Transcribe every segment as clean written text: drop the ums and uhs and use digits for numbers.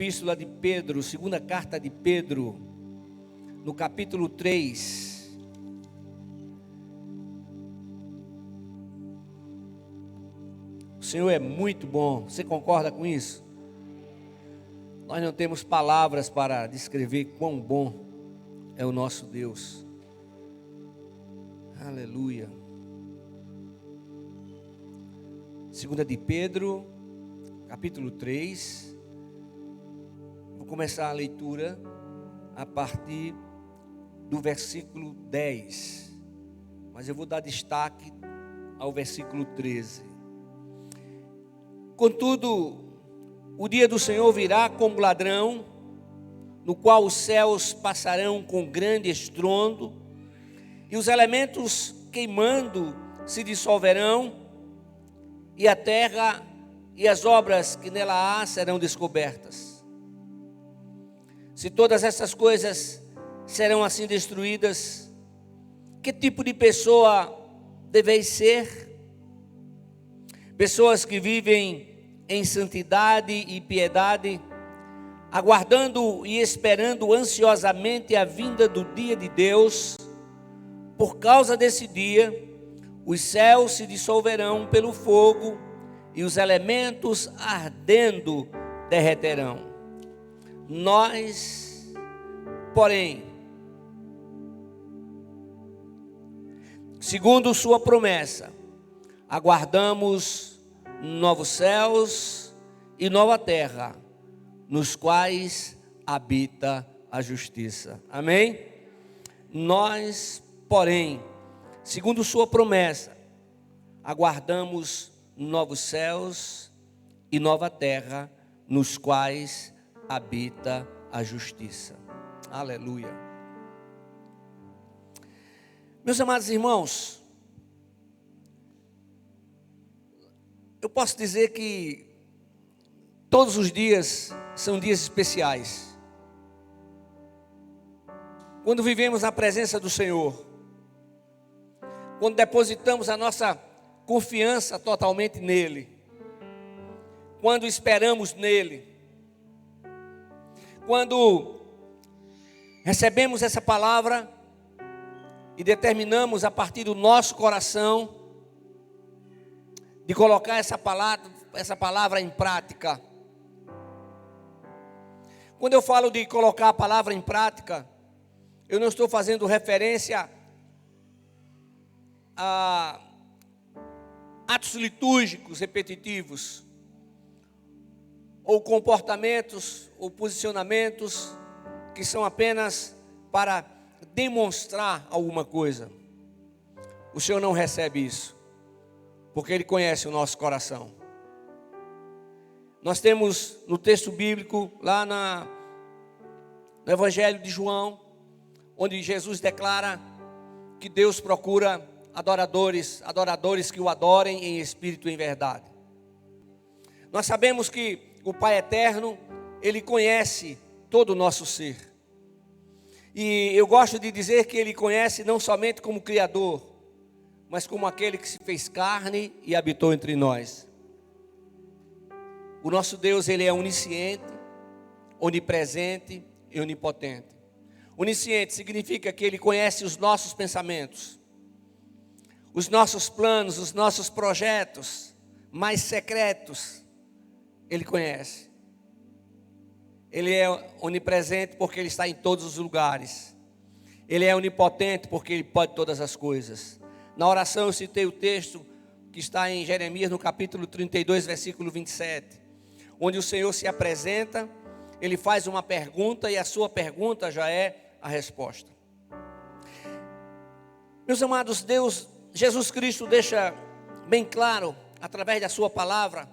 Epístola de Pedro, segunda carta de Pedro, no capítulo 3. O Senhor é muito bom, você concorda com isso? Nós não temos palavras para descrever quão bom é o nosso Deus. Aleluia. Segunda de Pedro, capítulo 3. Vou começar a leitura a partir do versículo 10. Mas eu vou dar destaque ao versículo 13. Contudo, o dia do Senhor virá como ladrão, no qual os céus passarão com grande estrondo, e os elementos queimando se dissolverão, e a terra e as obras que nela há serão descobertas. Se todas essas coisas serão assim destruídas, que tipo de pessoa deveis ser? Pessoas que vivem em santidade e piedade, aguardando e esperando ansiosamente a vinda do dia de Deus. Por causa desse dia, os céus se dissolverão pelo fogo e os elementos ardendo derreterão. Nós, porém, segundo sua promessa, aguardamos novos céus e nova terra, nos quais habita a justiça. Amém? Nós, porém, segundo sua promessa, aguardamos novos céus e nova terra, nos quais habita a justiça. Aleluia. Meus amados irmãos, eu posso dizer que todos os dias são dias especiais. Quando vivemos na presença do Senhor, quando depositamos a nossa confiança totalmente nele, quando esperamos nele, quando recebemos essa palavra e determinamos a partir do nosso coração de colocar essa palavra em prática. Quando eu falo de colocar a palavra em prática, eu não estou fazendo referência a atos litúrgicos repetitivos, ou comportamentos, ou posicionamentos que são apenas para demonstrar alguma coisa. O Senhor não recebe isso, porque Ele conhece o nosso coração. Nós temos no texto bíblico, lá no Evangelho de João, onde Jesus declara que Deus procura adoradores que o adorem em espírito e em verdade. Nós sabemos que o Pai eterno, Ele conhece todo o nosso ser. E eu gosto de dizer que Ele conhece não somente como Criador, mas como aquele que se fez carne e habitou entre nós. O nosso Deus, Ele é onisciente, onipresente e onipotente. Onisciente significa que Ele conhece os nossos pensamentos, os nossos planos, os nossos projetos mais secretos. Ele conhece. Ele é onipresente porque Ele está em todos os lugares. Ele é onipotente porque Ele pode todas as coisas. Na oração eu citei o texto que está em Jeremias no capítulo 32, versículo 27. Onde o Senhor se apresenta, Ele faz uma pergunta e a sua pergunta já é a resposta. Meus amados, Jesus Cristo deixa bem claro, através da sua palavra,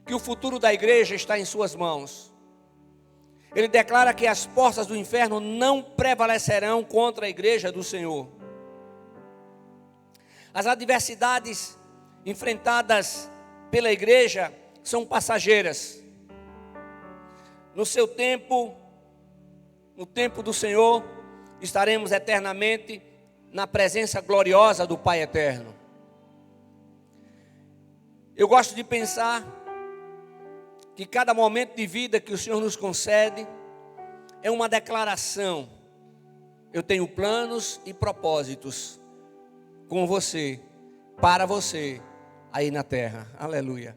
que o futuro da igreja está em suas mãos. Ele declara que as portas do inferno não prevalecerão contra a igreja do Senhor. As adversidades enfrentadas pela igreja são passageiras. No seu tempo, no tempo do Senhor, estaremos eternamente na presença gloriosa do Pai eterno. Eu gosto de pensar que cada momento de vida que o Senhor nos concede é uma declaração. Eu tenho planos e propósitos com você, para você, aí na terra. Aleluia.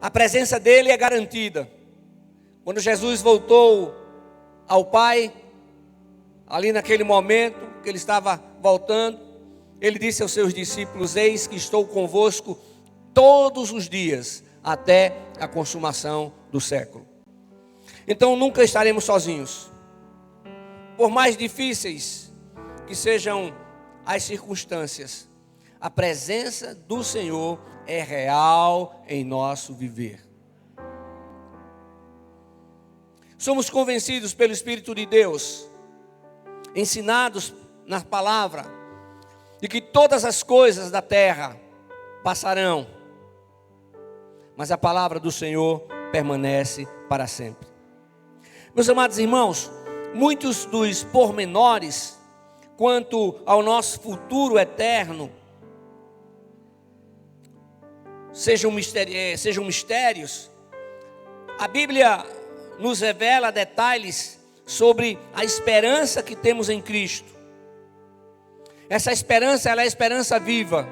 A presença dele é garantida. Quando Jesus voltou ao Pai, ali naquele momento que ele estava voltando, ele disse aos seus discípulos: eis que estou convosco todos os dias, até a consumação do século. Então nunca estaremos sozinhos. Por mais difíceis que sejam as circunstâncias, a presença do Senhor é real em nosso viver. Somos convencidos pelo Espírito de Deus, ensinados na palavra, de que todas as coisas da terra passarão, mas a palavra do Senhor permanece para sempre. Meus amados irmãos, muitos dos pormenores quanto ao nosso futuro eterno sejam mistérios. A Bíblia nos revela detalhes sobre a esperança que temos em Cristo. Essa esperança, ela é a esperança viva,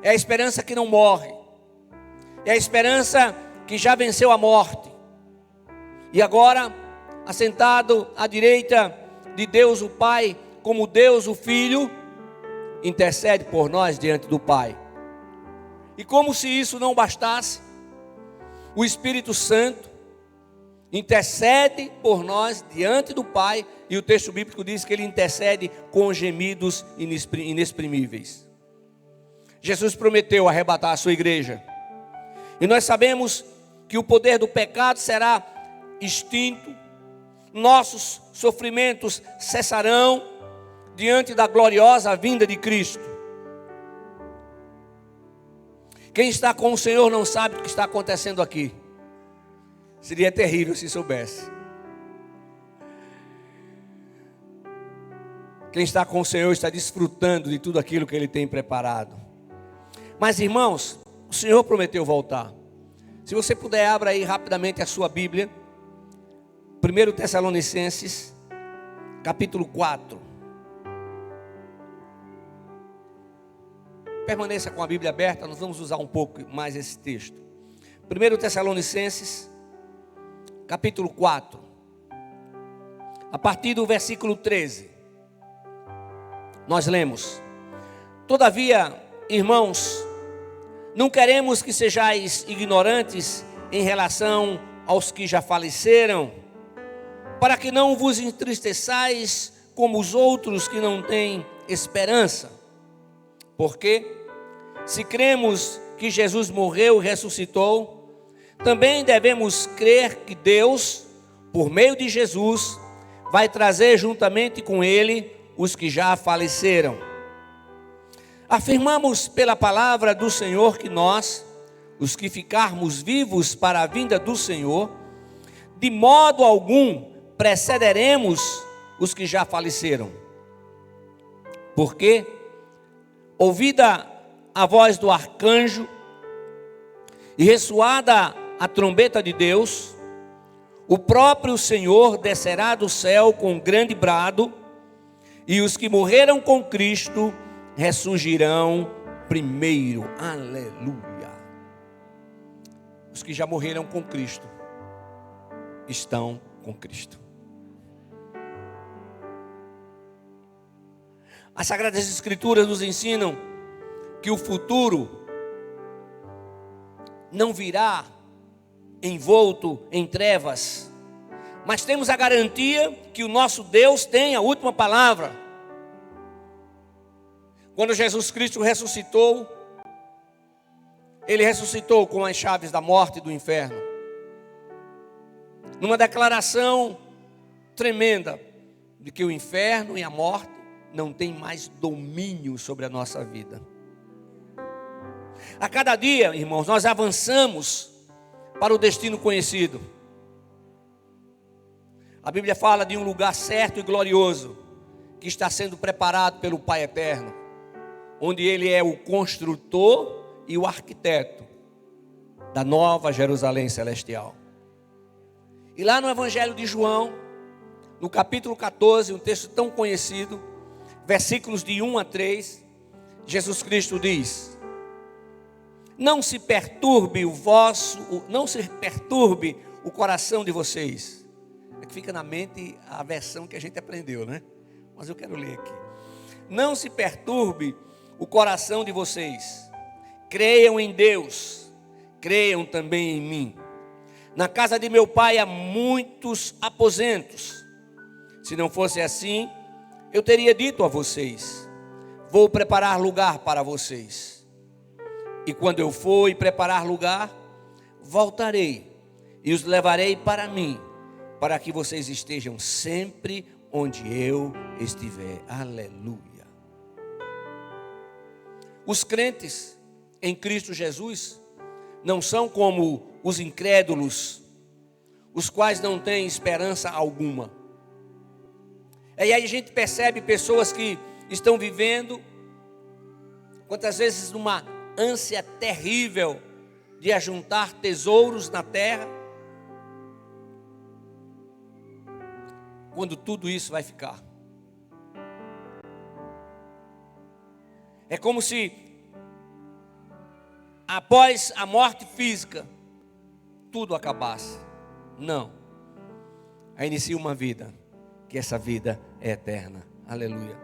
é a esperança que não morre, é a esperança que já venceu a morte, e agora, assentado à direita de Deus o Pai, como Deus o Filho, intercede por nós diante do Pai. E como se isso não bastasse, o Espírito Santo intercede por nós diante do Pai, e o texto bíblico diz que ele intercede com gemidos inexprimíveis. Jesus prometeu arrebatar a sua igreja, e nós sabemos que o poder do pecado será extinto, nossos sofrimentos cessarão diante da gloriosa vinda de Cristo. Quem está com o Senhor não sabe o que está acontecendo aqui. Seria terrível se soubesse. Quem está com o Senhor está desfrutando de tudo aquilo que Ele tem preparado. Mas irmãos, o Senhor prometeu voltar. Se você puder, abra aí rapidamente a sua Bíblia. 1 Tessalonicenses, capítulo 4. Permaneça com a Bíblia aberta, nós vamos usar um pouco mais esse texto. 1 Tessalonicenses, capítulo 4, a partir do versículo 13. Nós lemos: todavia, irmãos, não queremos que sejais ignorantes em relação aos que já faleceram, para que não vos entristeçais como os outros que não têm esperança. Porque, se cremos que Jesus morreu e ressuscitou, também devemos crer que Deus, por meio de Jesus, vai trazer juntamente com Ele os que já faleceram. Afirmamos pela palavra do Senhor que nós, os que ficarmos vivos para a vinda do Senhor, de modo algum precederemos os que já faleceram. Porque, ouvida a voz do arcanjo e ressoada a trombeta de Deus, o próprio Senhor descerá do céu com grande brado, e os que morreram com Cristo ressurgirão primeiro. Aleluia. Os que já morreram com Cristo estão com Cristo. As Sagradas Escrituras nos ensinam que o futuro não virá envolto em trevas, mas temos a garantia que o nosso Deus tem a última palavra. Quando Jesus Cristo ressuscitou, Ele ressuscitou com as chaves da morte e do inferno, numa declaração tremenda de que o inferno e a morte não tem mais domínio sobre a nossa vida. A cada dia, irmãos, nós avançamos para o destino conhecido. A Bíblia fala de um lugar certo e glorioso que está sendo preparado pelo Pai Eterno, onde Ele é o construtor e o arquiteto. da nova Jerusalém celestial. E lá no Evangelho de João, no capítulo 14, um texto tão conhecido, versículos de 1 a 3, Jesus Cristo diz: não se perturbe o coração de vocês. É que fica na mente a versão que a gente aprendeu, né? Mas eu quero ler aqui. Não se perturbe o coração de vocês. Creiam em Deus, creiam também em mim. Na casa de meu pai há muitos aposentos. Se não fosse assim, eu teria dito a vocês: vou preparar lugar para vocês. E quando eu for e preparar lugar, voltarei e os levarei para mim, para que vocês estejam sempre onde eu estiver. Aleluia. Os crentes em Cristo Jesus não são como os incrédulos, os quais não têm esperança alguma. E aí a gente percebe pessoas que estão vivendo, quantas vezes numa ânsia terrível de ajuntar tesouros na terra, quando tudo isso vai ficar. É como se após a morte física tudo acabasse. Não. Aí inicia uma vida, que essa vida é eterna. Aleluia.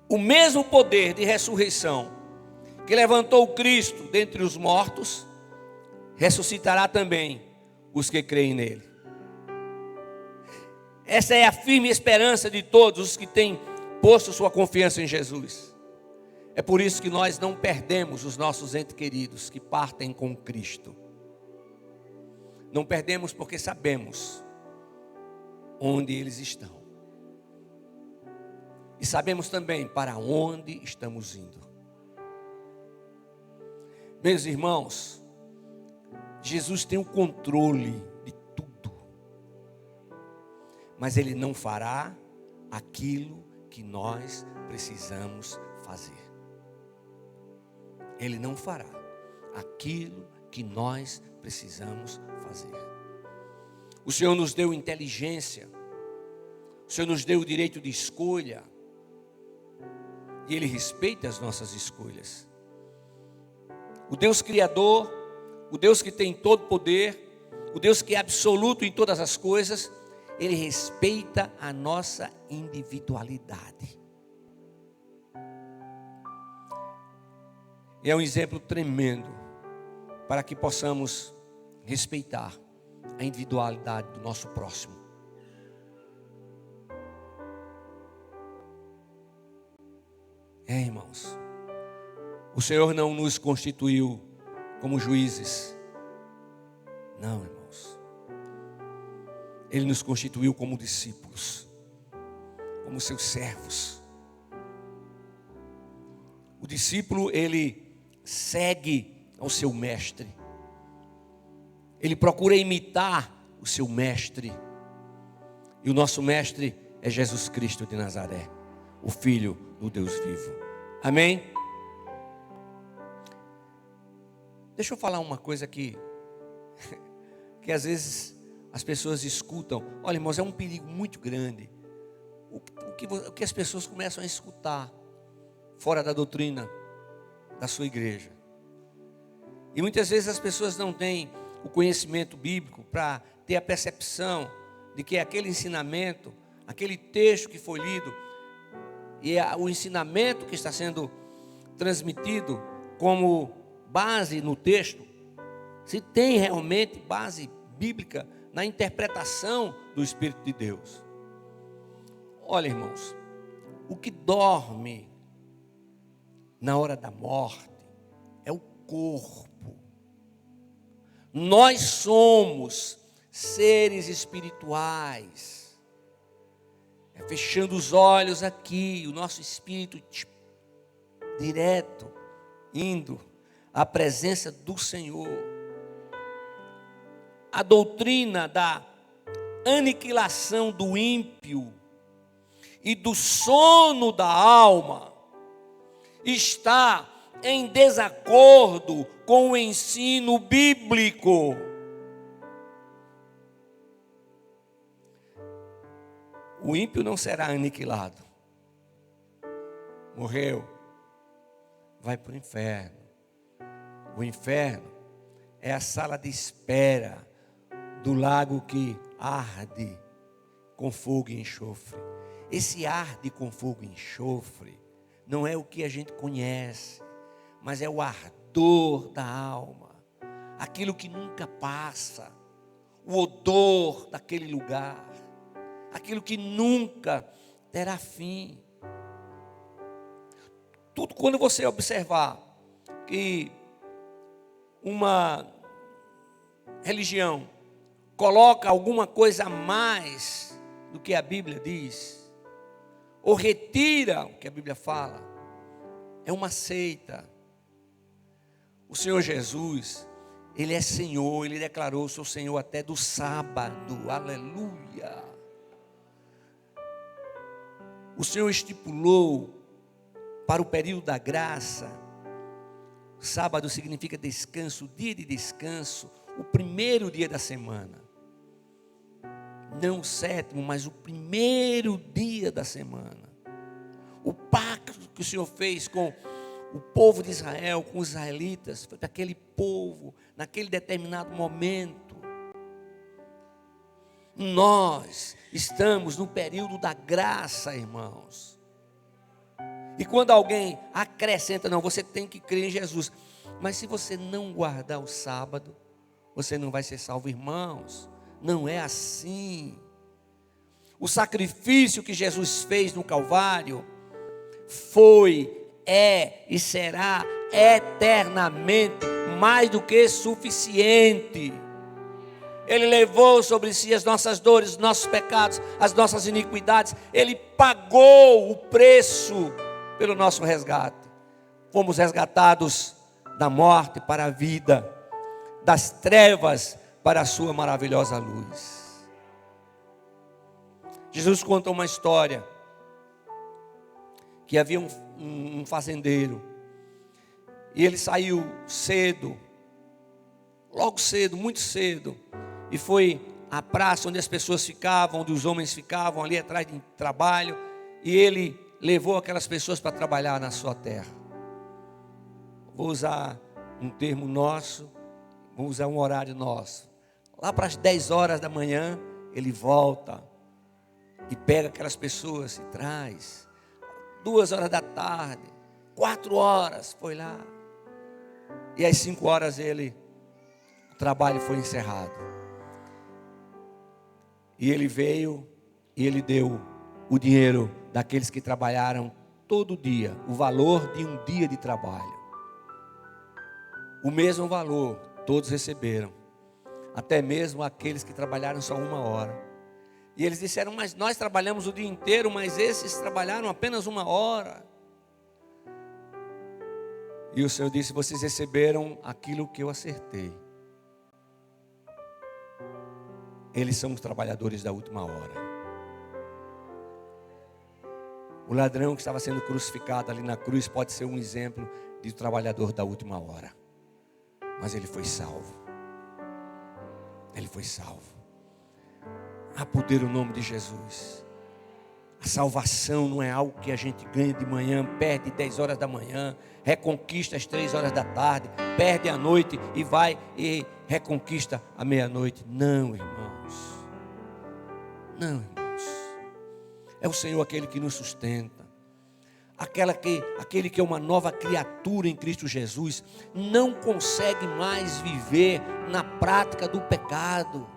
O mesmo poder de ressurreição que levantou Cristo dentre os mortos, ressuscitará também os que creem nele. Essa é a firme esperança de todos os que têm posto sua confiança em Jesus. É por isso que nós não perdemos os nossos entes queridos que partem com Cristo. Não perdemos porque sabemos onde eles estão. E sabemos também para onde estamos indo. Meus irmãos, Jesus tem o controle de tudo. Mas Ele não fará aquilo que nós precisamos fazer. Ele não fará aquilo que nós precisamos fazer. O Senhor nos deu inteligência. O Senhor nos deu o direito de escolha. E Ele respeita as nossas escolhas. O Deus Criador, o Deus que tem todo poder, o Deus que é absoluto em todas as coisas, Ele respeita a nossa individualidade. E é um exemplo tremendo para que possamos respeitar a individualidade do nosso próximo. Irmãos, o Senhor não nos constituiu como juízes. Não, irmãos. Ele nos constituiu como discípulos, como seus servos. O discípulo, ele segue ao seu mestre. Ele procura imitar o seu mestre. E o nosso mestre é Jesus Cristo de Nazaré, o Filho do Deus vivo. Amém? Deixa eu falar uma coisa aqui, que às vezes as pessoas escutam. Olha, irmãos, é um perigo muito grande o que as pessoas começam a escutar fora da doutrina da sua igreja. E muitas vezes as pessoas não têm o conhecimento bíblico para ter a percepção de que aquele ensinamento, aquele texto que foi lido, e o ensinamento que está sendo transmitido como base no texto, se tem realmente base bíblica na interpretação do Espírito de Deus. Olha, irmãos, o que dorme na hora da morte é o corpo. Nós somos seres espirituais. Fechando os olhos aqui, o nosso espírito direto, indo à presença do Senhor. A doutrina da aniquilação do ímpio e do sono da alma está em desacordo com o ensino bíblico. O ímpio não será aniquilado. Morreu, vai para o inferno. O inferno é a sala de espera do lago que arde com fogo e enxofre. Esse arde com fogo e enxofre não é o que a gente conhece, mas é o ardor da alma, aquilo que nunca passa, o odor daquele lugar, aquilo que nunca terá fim. Tudo quando você observar que uma religião coloca alguma coisa a mais do que a Bíblia diz, ou retira o que a Bíblia fala, é uma seita. O Senhor Jesus, Ele é Senhor, Ele declarou: sou Senhor até do sábado, aleluia. O Senhor estipulou para o período da graça, sábado significa descanso, dia de descanso, o primeiro dia da semana. Não o sétimo, mas o primeiro dia da semana. O pacto que o Senhor fez com o povo de Israel, com os israelitas, foi para aquele povo, naquele determinado momento. Nós estamos no período da graça, irmãos. E quando alguém acrescenta: não, você tem que crer em Jesus. Mas se você não guardar o sábado, você não vai ser salvo, irmãos. Não é assim. O sacrifício que Jesus fez no Calvário foi, é e será eternamente mais do que suficiente. Ele levou sobre si as nossas dores, os nossos pecados, as nossas iniquidades. Ele pagou o preço pelo nosso resgate. Fomos resgatados da morte para a vida, das trevas para a sua maravilhosa luz. Jesus conta uma história que havia um fazendeiro, e ele saiu cedo, logo cedo, muito cedo, e foi à praça onde as pessoas ficavam, onde os homens ficavam ali atrás de trabalho, e ele levou aquelas pessoas para trabalhar na sua terra. Vou usar um termo nosso, vou usar um horário nosso. Lá para as 10 horas da manhã, ele volta e pega aquelas pessoas e traz. 2 horas da tarde, 4 horas, foi lá. E às 5 horas o trabalho foi encerrado. E ele veio e ele deu o dinheiro daqueles que trabalharam todo dia, o valor de um dia de trabalho. O mesmo valor, todos receberam. Até mesmo aqueles que trabalharam só 1 hora. E eles disseram: mas nós trabalhamos o dia inteiro, mas esses trabalharam apenas 1 hora. E o Senhor disse: vocês receberam aquilo que eu acertei. Eles são os trabalhadores da última hora. O ladrão que estava sendo crucificado ali na cruz pode ser um exemplo de trabalhador da última hora. Mas ele foi salvo. Ele foi salvo. Há poder no nome de Jesus. A salvação não é algo que a gente ganha de manhã, perde 10 horas da manhã, reconquista às 3 horas da tarde, perde à noite e vai e reconquista à meia-noite. Não, irmãos. Não, irmãos. É o Senhor aquele que nos sustenta. Aquele que é uma nova criatura em Cristo Jesus, não consegue mais viver na prática do pecado.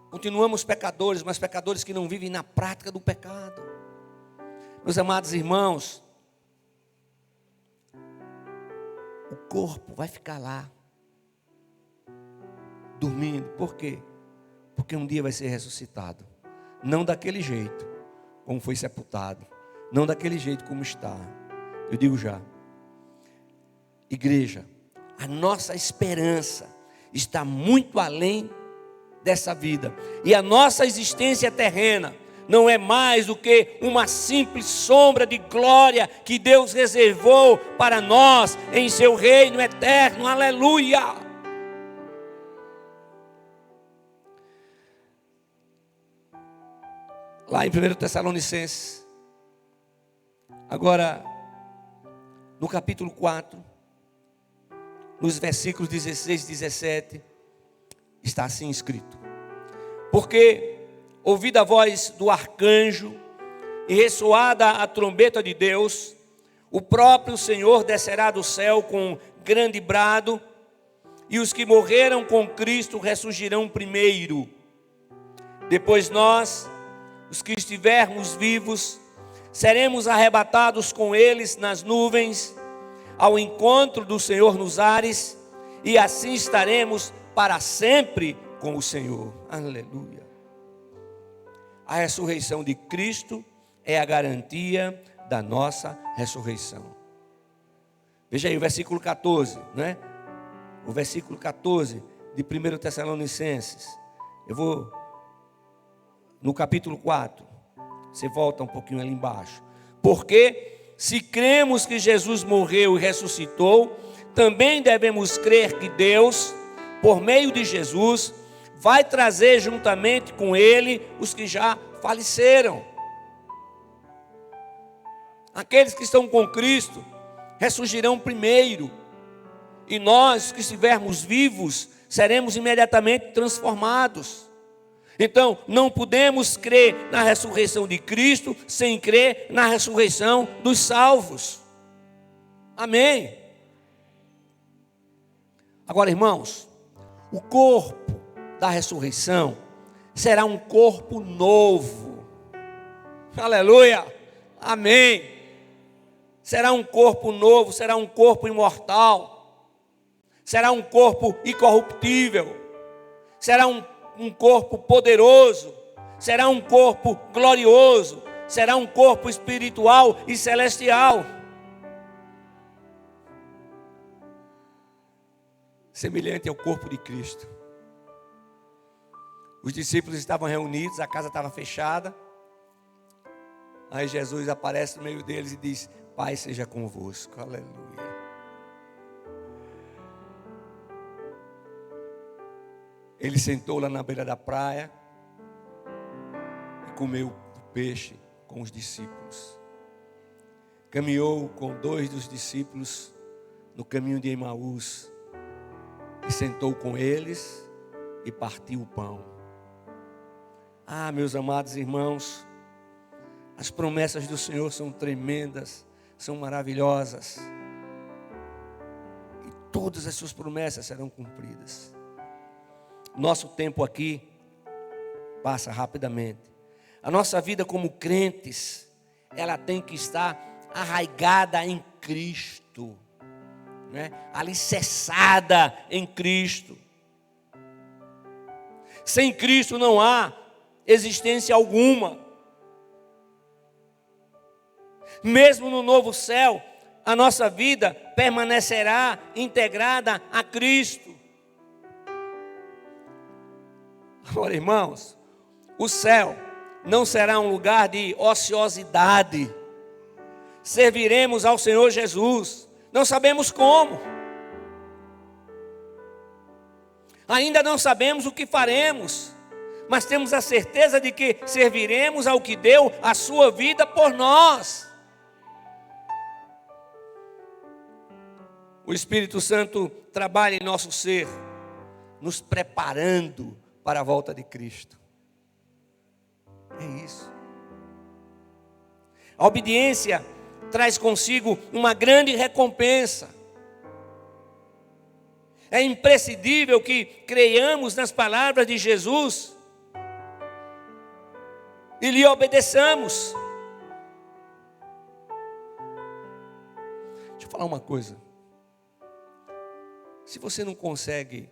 Continuamos pecadores, mas pecadores que não vivem na prática do pecado. Meus amados irmãos, o corpo vai ficar lá, dormindo. Por quê? Porque um dia vai ser ressuscitado. Não daquele jeito como foi sepultado, não daquele jeito como está. Eu digo já, igreja, a nossa esperança está muito além dessa vida. E a nossa existência terrena não é mais do que uma simples sombra de glória que Deus reservou para nós em seu reino eterno. Aleluia! Lá em 1 Tessalonicenses, agora no capítulo 4, nos versículos 16 e 17, está assim escrito: porque ouvida a voz do arcanjo e ressoada a trombeta de Deus, o próprio Senhor descerá do céu com grande brado, e os que morreram com Cristo ressurgirão primeiro. Depois nós, os que estivermos vivos, seremos arrebatados com eles nas nuvens, ao encontro do Senhor nos ares, e assim estaremos para sempre com o Senhor. Aleluia. A ressurreição de Cristo é a garantia da nossa ressurreição. Veja aí o versículo 14, né? O versículo 14 de 1 Tessalonicenses. Eu vou no capítulo 4. Você volta um pouquinho ali embaixo. Porque se cremos que Jesus morreu e ressuscitou, também devemos crer que Deus, por meio de Jesus, vai trazer juntamente com ele os que já faleceram. Aqueles que estão com Cristo ressurgirão primeiro, e nós que estivermos vivos seremos imediatamente transformados. Então não podemos crer na ressurreição de Cristo sem crer na ressurreição dos salvos. Amém? Agora, irmãos, o corpo da ressurreição será um corpo novo. Aleluia, amém. Será um corpo novo, será um corpo imortal, será um corpo incorruptível, será um corpo poderoso, será um corpo glorioso, será um corpo espiritual e celestial, semelhante ao corpo de Cristo. Os discípulos estavam reunidos, a casa estava fechada. Aí Jesus aparece no meio deles e diz: Pai seja convosco. Aleluia. Ele sentou lá na beira da praia e comeu o peixe com os discípulos. Caminhou com 2 dos discípulos no caminho de Emaús e sentou com eles e partiu o pão. Ah, meus amados irmãos, as promessas do Senhor são tremendas, são maravilhosas. E todas as suas promessas serão cumpridas. Nosso tempo aqui passa rapidamente. A nossa vida como crentes, ela tem que estar arraigada em Cristo, né? Alicerçada em Cristo. Sem Cristo não há existência alguma. Mesmo no novo céu, a nossa vida permanecerá integrada a Cristo. Agora, irmãos, o céu não será um lugar de ociosidade. Serviremos ao Senhor Jesus. Não sabemos como. Ainda não sabemos o que faremos, mas temos a certeza de que serviremos ao que deu a sua vida por nós. O Espírito Santo trabalha em nosso ser, nos preparando para a volta de Cristo. É isso. A obediência traz consigo uma grande recompensa. É imprescindível que creiamos nas palavras de Jesus e lhe obedeçamos. Deixa eu falar uma coisa. Se você não consegue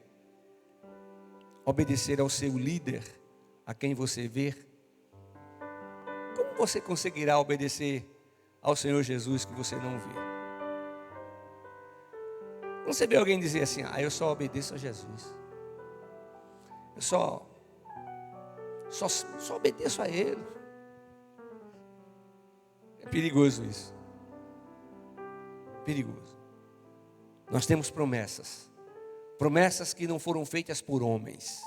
obedecer ao seu líder, a quem você vê, como você conseguirá obedecer ao Senhor Jesus que você não vê? Quando você vê alguém dizer assim: eu só obedeço a Jesus, eu só obedeço a Ele, É perigoso isso. Perigoso. Nós temos promessas. Promessas que não foram feitas por homens.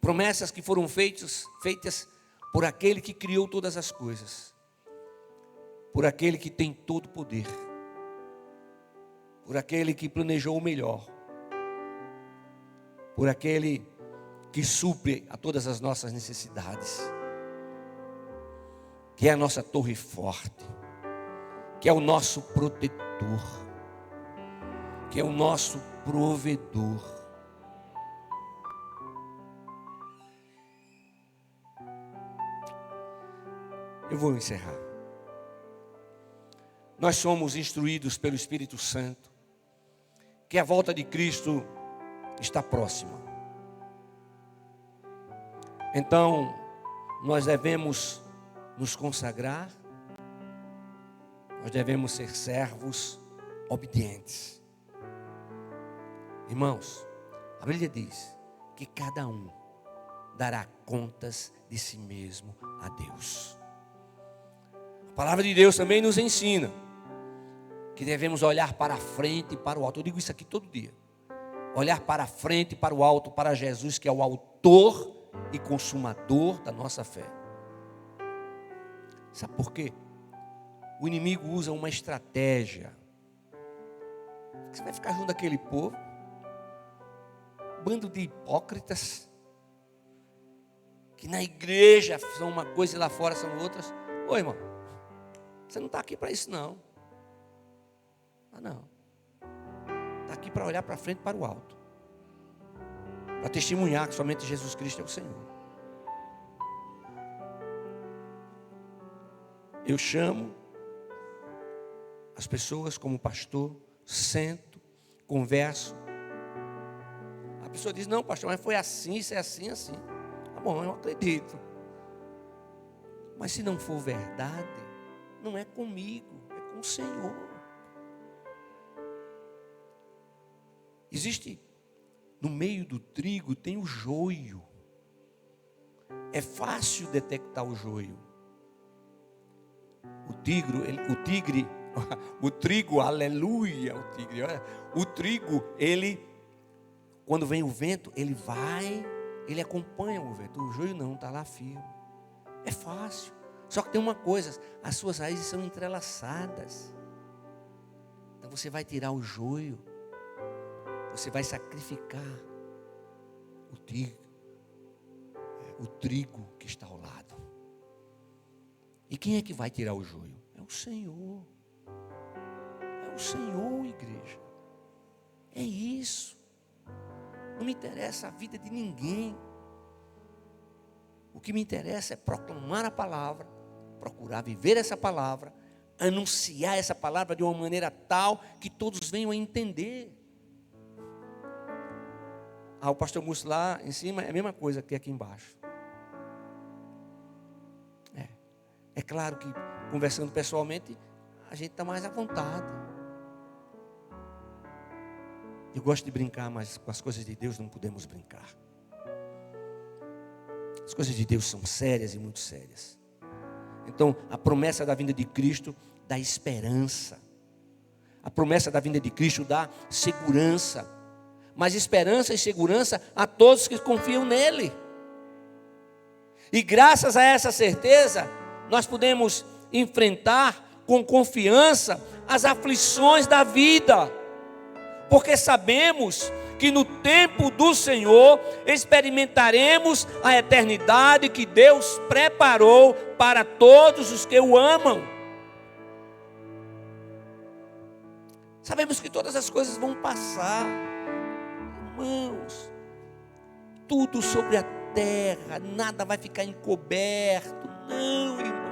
Promessas que foram feitas por aquele que criou todas as coisas. Por aquele que tem todo o poder. Por aquele que planejou o melhor. Por aquele que supre a todas as nossas necessidades. Que é a nossa torre forte. Que é o nosso protetor. Que é o nosso provedor. Eu vou encerrar. Nós somos instruídos pelo Espírito Santo que a volta de Cristo está próxima. Então, nós devemos nos consagrar, nós devemos ser servos obedientes. Irmãos, a Bíblia diz que cada um dará contas de si mesmo a Deus. A palavra de Deus também nos ensina que devemos olhar para a frente e para o alto. Eu digo isso aqui todo dia. Olhar para a frente e para o alto, para Jesus, que é o autor e consumador da nossa fé. Sabe por quê? O inimigo usa uma estratégia. Você vai ficar junto daquele povo, bando de hipócritas, que na igreja são uma coisa e lá fora são outras. Ô irmão, você não está aqui para isso não. Ah não. Está aqui para olhar para frente e para o alto. Para testemunhar que somente Jesus Cristo é o Senhor. Eu chamo as pessoas como pastor, sento, converso. A pessoa diz, não pastor, mas foi assim, isso é assim, assim. Tá bom, eu acredito. Mas se não for verdade, não é comigo, é com o Senhor. Existe, no meio do trigo tem o joio. É fácil detectar o joio. O trigo, aleluia, o trigo, ele, quando vem o vento, ele acompanha o vento. O joio não, está lá firme. É fácil. Só que tem uma coisa, as suas raízes são entrelaçadas. Então você vai tirar o joio, você vai sacrificar o trigo que está ao lado. E quem é que vai tirar o joio? É o Senhor. É o Senhor, igreja. É isso. Não me interessa a vida de ninguém. O que me interessa é proclamar a palavra, procurar viver essa palavra, anunciar essa palavra de uma maneira tal que todos venham a entender. O pastor Múcio lá em cima é a mesma coisa que aqui embaixo. É claro que conversando pessoalmente, a gente está mais à vontade. Eu gosto de brincar, mas com as coisas de Deus não podemos brincar. As coisas de Deus são sérias e muito sérias. Então, a promessa da vinda de Cristo dá esperança. A promessa da vinda de Cristo dá segurança. Mas esperança e segurança a todos que confiam nele. E graças a essa certeza, nós podemos enfrentar com confiança as aflições da vida. Porque sabemos que no tempo do Senhor experimentaremos a eternidade que Deus preparou para todos os que o amam. Sabemos que todas as coisas vão passar. Irmãos, tudo sobre a terra, nada vai ficar encoberto. Não, irmãos.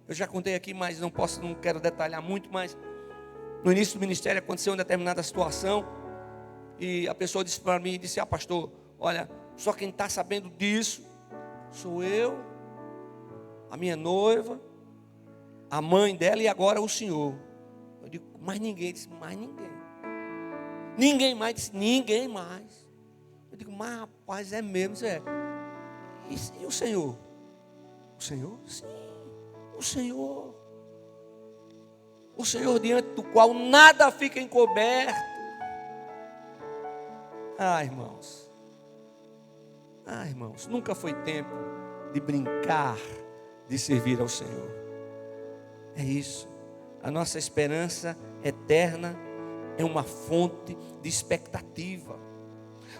Eu já contei aqui, mas não quero detalhar muito, mas no início do ministério aconteceu uma determinada situação e a pessoa disse para mim, pastor, olha, só quem está sabendo disso sou eu, a minha noiva, a mãe dela e agora o senhor. Eu digo, mais ninguém. Ele disse, mais ninguém. Ninguém mais, disse, ninguém mais. Eu digo, mas rapaz, é mesmo, isso é. E o Senhor? O Senhor? Sim, o Senhor. O Senhor diante do qual nada fica encoberto. Irmãos. Irmãos, nunca foi tempo de brincar, de servir ao Senhor. É isso. A nossa esperança eterna é uma fonte de expectativa.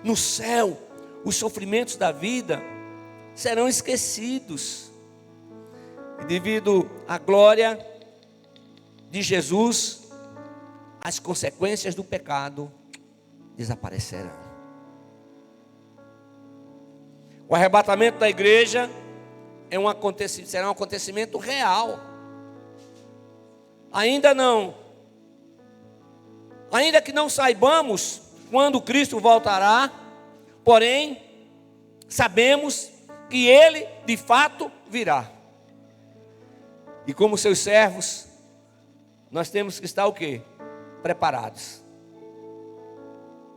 No céu, os sofrimentos da vida serão esquecidos. E devido à glória de Jesus, as consequências do pecado desaparecerão. O arrebatamento da igreja será um acontecimento real. Ainda que não saibamos quando Cristo voltará, porém, sabemos que Ele de fato virá. E como seus servos, nós temos que estar o quê? Preparados.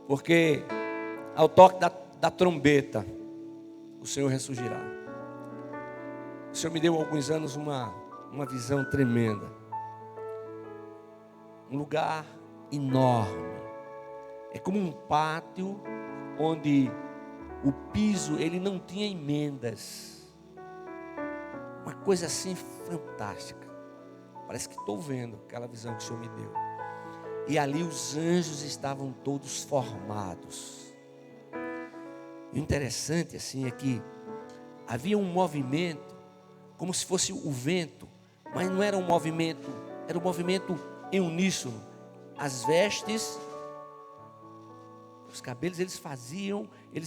Porque ao toque da trombeta, o Senhor ressurgirá. O Senhor me deu há alguns anos uma visão tremenda. Um lugar enorme. É como um pátio onde o piso ele não tinha emendas. Uma coisa assim fantástica. Parece que estou vendo aquela visão que o Senhor me deu. E ali os anjos estavam todos formados. E o interessante assim é que havia um movimento, como se fosse o vento, mas não era um movimento, era um movimento em uníssono. As vestes, os cabelos eles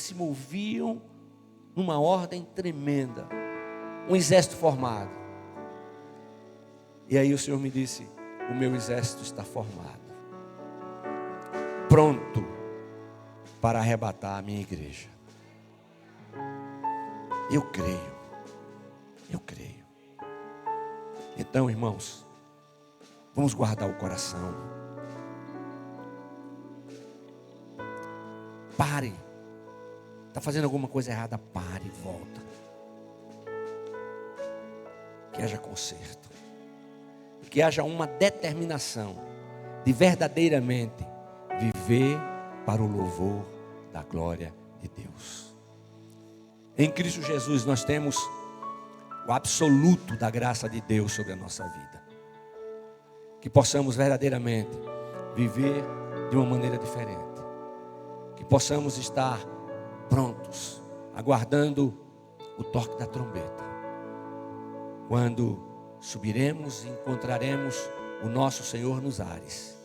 se moviam numa ordem tremenda. Um exército formado. E aí o Senhor me disse: o meu exército está formado, pronto para arrebatar a minha igreja. Eu creio. Então, irmãos, vamos guardar o coração. Pare. Está fazendo alguma coisa errada? Pare e volta. Que haja conserto. Que haja uma determinação de verdadeiramente viver para o louvor da glória de Deus. Em Cristo Jesus nós temos o absoluto da graça de Deus sobre a nossa vida. Que possamos verdadeiramente viver de uma maneira diferente. Que possamos estar prontos, aguardando o toque da trombeta. Quando subiremos e encontraremos o nosso Senhor nos ares.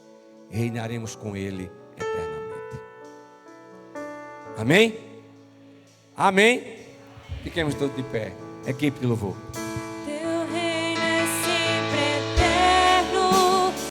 E reinaremos com Ele eternamente. Amém? Amém? Fiquemos todos de pé. Equipe de louvor.